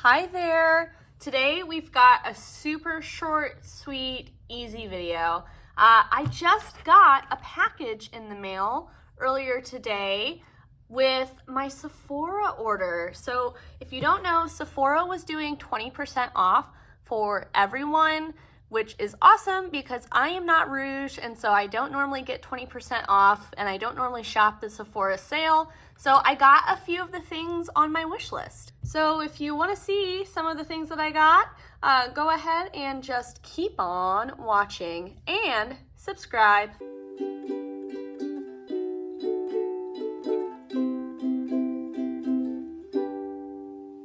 Hi there. Today we've got a super short, sweet, easy video. I just got a package in the mail earlier today with my Sephora order. So if you don't know, Sephora was doing 20% off for everyone, which is awesome because I am not Rouge, and so I don't normally get 20% off, and I don't normally shop the Sephora sale. So I got a few of the things on my wish list. So if you want to see some of the things that I got, go ahead and just keep on watching and subscribe.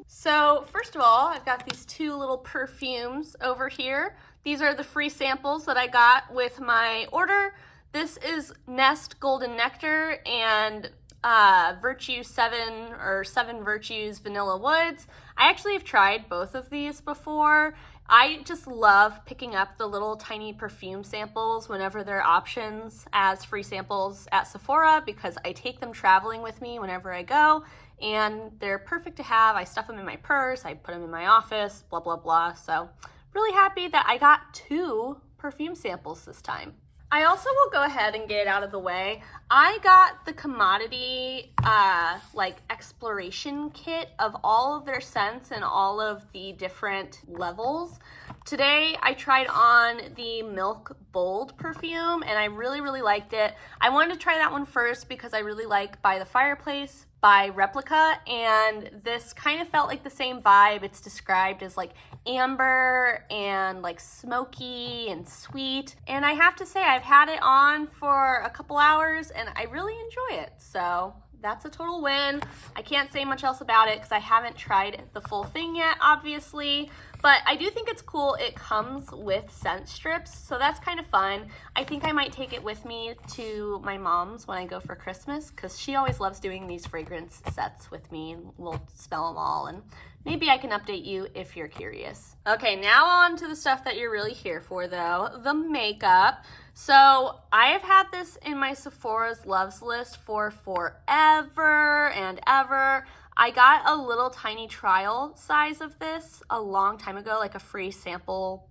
So first of all, I've got these two little perfumes over here. These are the free samples that I got with my order. This is Nest Golden Nectar and Virtue 7 or 7 Virtues Vanilla Woods. I actually have tried both of these before. I just love picking up the little tiny perfume samples whenever there are options as free samples at Sephora because I take them traveling with me whenever I go, and they're perfect to have. I stuff them in my purse, I put them in my office, blah, blah, blah. So really happy that I got 2 perfume samples this time. I also will go ahead and get it out of the way. I got the commodity exploration kit of all of their scents and all of the different levels. Today I tried on the Milk Bold perfume and I really, really liked it. I wanted to try that one first because I really like By the Fireplace by Replica, and this kind of felt like the same vibe. It's described as like amber and like smoky and sweet, and I have to say I've had it on for a couple hours and I really enjoy it, so that's a total win. I can't say much else about it because I haven't tried the full thing yet, obviously, but I do think it's cool. It comes with scent strips, so that's kind of fun. I think I might take it with me to my mom's when I go for Christmas because she always loves doing these fragrance sets with me, and we'll smell them all, and maybe I can update you if you're curious. Okay, now on to the stuff that you're really here for though, the makeup. So I have had this in my Sephora's loves list for forever and ever. I got a little tiny trial size of this a long time ago, like a free sample,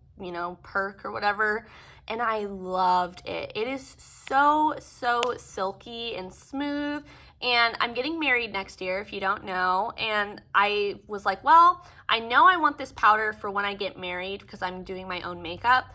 perk or whatever, and I loved it. It is so silky and smooth, and I'm getting married next year, if you don't know, and I was like, well, I know I want this powder for when I get married because I'm doing my own makeup.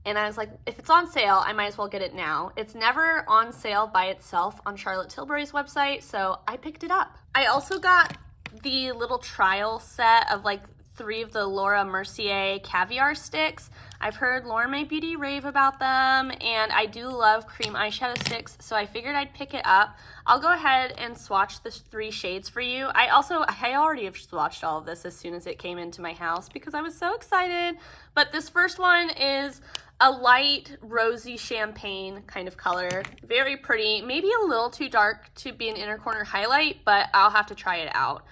And I was like, if it's on sale, I might as well get it now. It's never on sale by itself on Charlotte Tilbury's website, so I picked it up. I also got the little trial set of like 3 of the Laura Mercier caviar sticks. I've heard Lauren May Beauty rave about them, and I do love cream eyeshadow sticks, so I figured I'd pick it up. I'll go ahead and swatch the 3 shades for you. I already have swatched all of this as soon as it came into my house because I was so excited. But this first one is a light rosy champagne kind of color, very pretty, maybe a little too dark to be an inner corner highlight, but I'll have to try it out.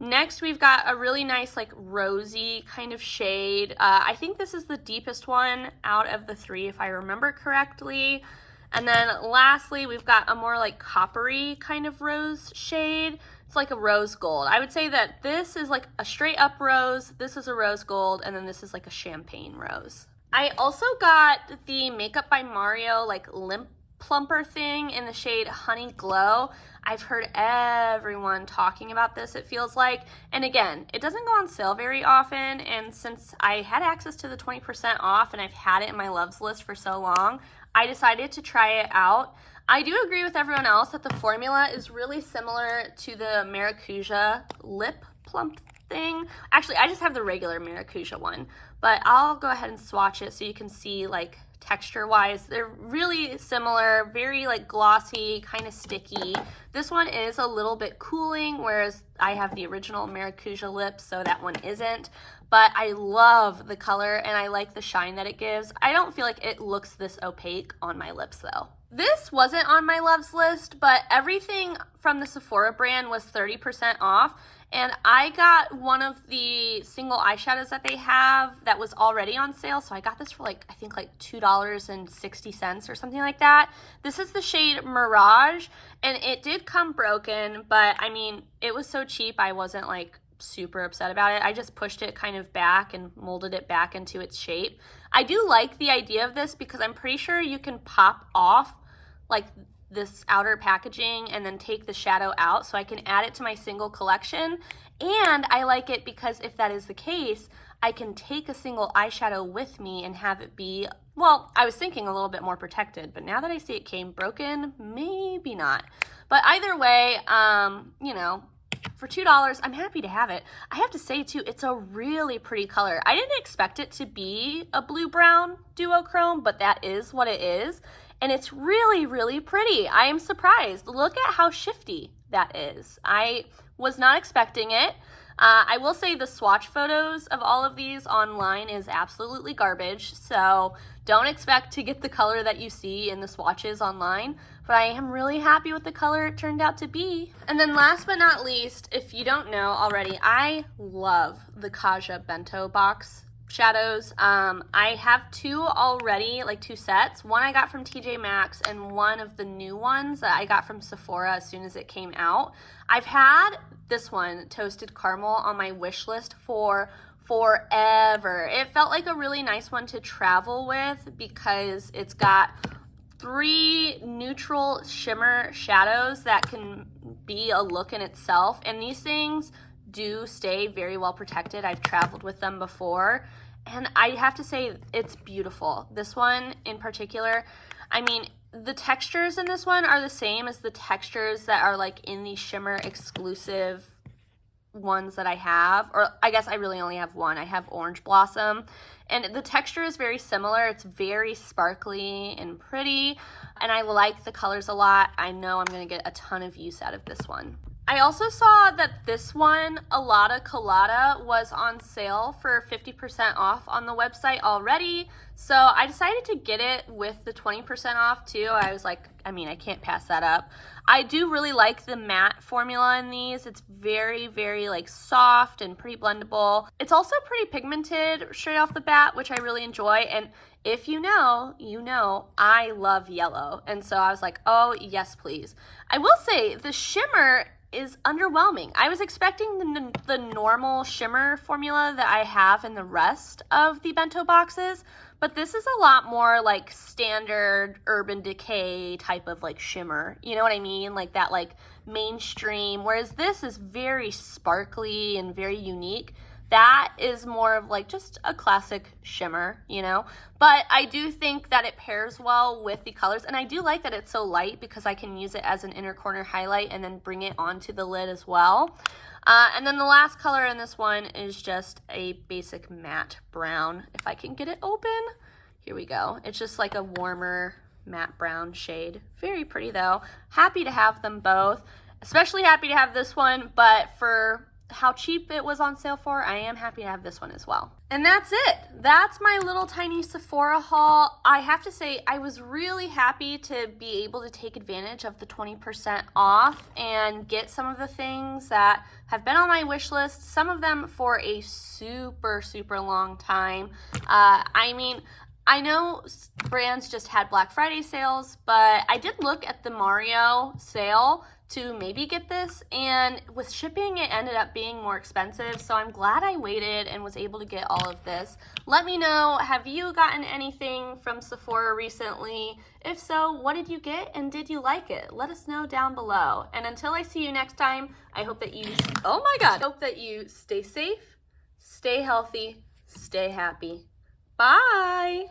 Next, we've got a really nice like rosy kind of shade. I think this is the deepest one out of the 3 if I remember correctly. And then lastly, we've got a more like coppery kind of rose shade. It's like a rose gold. I would say that this is like a straight up rose, this is a rose gold, and then this is like a champagne rose. I also got the Makeup by Mario like lip plumper thing in the shade Honey Glow. I've heard everyone talking about this, it feels like. And again, it doesn't go on sale very often, and since I had access to the 20% off and I've had it in my loves list for so long, I decided to try it out. I do agree with everyone else that the formula is really similar to the Maracuja lip plump thing. Actually, I just have the regular Maracuja one, but I'll go ahead and swatch it so you can see like texture wise. They're really similar, very like glossy, kind of sticky. This one is a little bit cooling, whereas I have the original Maracuja lips, so that one isn't. But I love the color and I like the shine that it gives. I don't feel like it looks this opaque on my lips though. This wasn't on my loves list, but everything from the Sephora brand was 30% off. And I got one of the single eyeshadows that they have that was already on sale. So I got this for like, I think like $2.60 or something like that. This is the shade Mirage, and it did come broken, but I mean, it was so cheap I wasn't like super upset about it. I just pushed it kind of back and molded it back into its shape. I do like the idea of this because I'm pretty sure you can pop off like this outer packaging and then take the shadow out, so I can add it to my single collection. And I like it because if that is the case, I can take a single eyeshadow with me and have it be, well, I was thinking a little bit more protected, but now that I see it came broken, maybe not. But either way, you know, for $2, I'm happy to have it. I have to say too, it's a really pretty color. I didn't expect it to be a blue-brown duochrome, but that is what it is. And it's really, really pretty. I am surprised. Look at how shifty that is. I was not expecting it. I will say the swatch photos of all of these online is absolutely garbage, so don't expect to get the color that you see in the swatches online, but I am really happy with the color it turned out to be. And then last but not least, if you don't know already, I love the Kaja bento box shadows. I have two already, like 2 sets. One I got from TJ Maxx and one of the new ones that I got from Sephora as soon as it came out. I've had this one, Toasted Caramel, on my wish list for forever. It felt like a really nice one to travel with because it's got 3 neutral shimmer shadows that can be a look in itself, and these things do stay very well protected. I've traveled with them before, and I have to say it's beautiful. This one in particular, I mean, the textures in this one are the same as the textures that are like in the shimmer exclusive ones that I have, or I guess I really only have one. I have Orange Blossom, and the texture is very similar. It's very sparkly and pretty, and I like the colors a lot. I know I'm going to get a ton of use out of this one. I also saw that this one, Alada Colada, was on sale for 50% off on the website already. So I decided to get it with the 20% off too. I was like, I mean, I can't pass that up. I do really like the matte formula in these. It's very, very like soft and pretty blendable. It's also pretty pigmented straight off the bat, which I really enjoy. And if you know, you know, I love yellow. And so I was like, oh, yes, please. I will say the shimmer is underwhelming. I was expecting the normal shimmer formula that I have in the rest of the bento boxes, but this is a lot more like standard Urban Decay type of like shimmer. You know what I mean? Like that like mainstream, whereas this is very sparkly and very unique. That is more of like just a classic shimmer, you know? But I do think that it pairs well with the colors, and I do like that it's so light because I can use it as an inner corner highlight and then bring it onto the lid as well. And then the last color in this one is just a basic matte brown. If I can get it open, here we go. It's just like a warmer matte brown shade. Very pretty though. Happy to have them both, especially happy to have this one, but for how cheap it was on sale for, I am happy to have this one as well. And that's it. That's my little tiny Sephora haul. I have to say, I was really happy to be able to take advantage of the 20% off and get some of the things that have been on my wish list, some of them for a super, super long time. I mean, I know brands just had Black Friday sales, but I did look at the Mario sale to maybe get this, and with shipping it ended up being more expensive, so I'm glad I waited and was able to get all of this. Let me know, have you gotten anything from Sephora recently? If so, what did you get and did you like it? Let us know down below. And until I see you next time, I hope that you, oh my God, hope that you stay safe, stay healthy, stay happy. Bye!